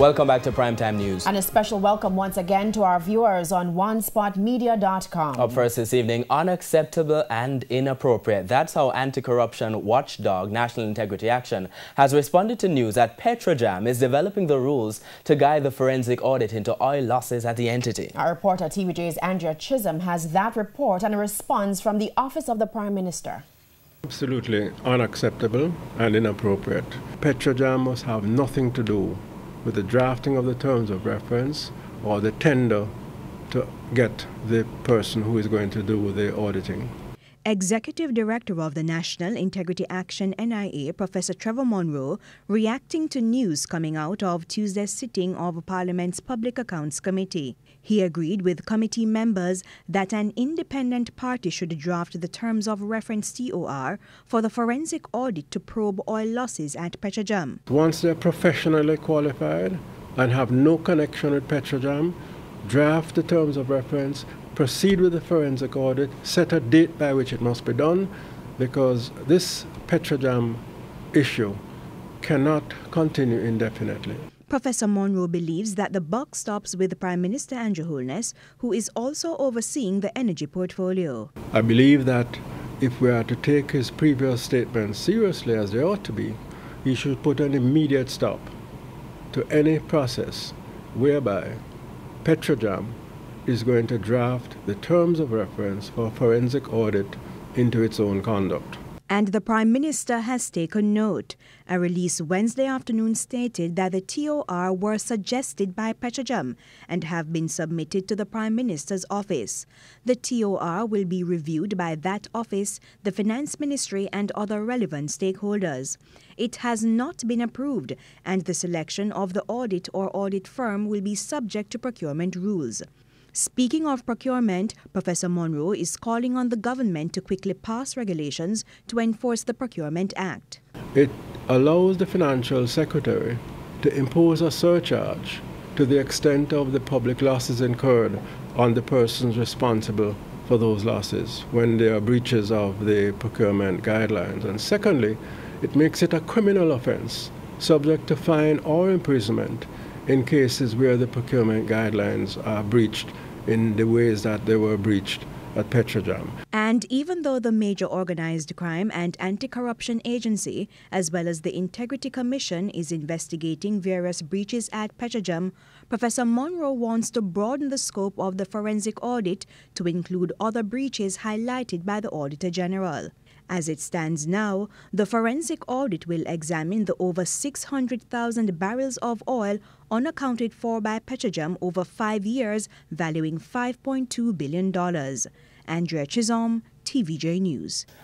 Welcome back to Primetime News. And a special welcome once again to our viewers on onespotmedia.com. Up first this evening, unacceptable and inappropriate. That's how anti-corruption watchdog National Integrity Action has responded to news that PETROJAM is developing the rules to guide the forensic audit into oil losses at the entity. Our reporter TVJ's Andrea Chisholm has that report and a response from the Office of the Prime Minister. Absolutely unacceptable and inappropriate. PETROJAM must have nothing to do with the drafting of the terms of reference or the tender to get the person who is going to do the auditing. Executive Director of the National Integrity Action NIA, Professor Trevor Monroe, reacting to news coming out of Tuesday's sitting of Parliament's Public Accounts Committee. He agreed with committee members that an independent party should draft the terms of reference TOR for the forensic audit to probe oil losses at PETROJAM. Once they're professionally qualified and have no connection with PETROJAM, draft the terms of reference, proceed with the forensic audit, set a date by which it must be done, because this PETROJAM issue cannot continue indefinitely. Professor Monroe believes that the buck stops with Prime Minister Andrew Holness, who is also overseeing the energy portfolio. I believe that if we are to take his previous statements seriously as they ought to be, he should put an immediate stop to any process whereby PETROJAM is going to draft the terms of reference for forensic audit into its own conduct. And the Prime Minister has taken note. A release Wednesday afternoon stated that the TOR were suggested by PETROJAM and have been submitted to the Prime Minister's office. The TOR will be reviewed by that office, the Finance Ministry and other relevant stakeholders. It has not been approved, and the selection of the audit or audit firm will be subject to procurement rules. Speaking of procurement, Professor Monroe is calling on the government to quickly pass regulations to enforce the Procurement Act. It allows the Financial Secretary to impose a surcharge to the extent of the public losses incurred on the persons responsible for those losses when there are breaches of the procurement guidelines. And secondly, it makes it a criminal offense subject to fine or imprisonment in cases where the procurement guidelines are breached in the ways that they were breached at PETROJAM. And even though the Major Organized Crime and Anti-Corruption Agency, as well as the Integrity Commission, is investigating various breaches at PETROJAM, Professor Monroe wants to broaden the scope of the forensic audit to include other breaches highlighted by the Auditor General. As it stands now, the forensic audit will examine the over 600,000 barrels of oil unaccounted for by PETROJAM over 5 years, valuing $5.2 billion. Andrea Chisholm, TVJ News.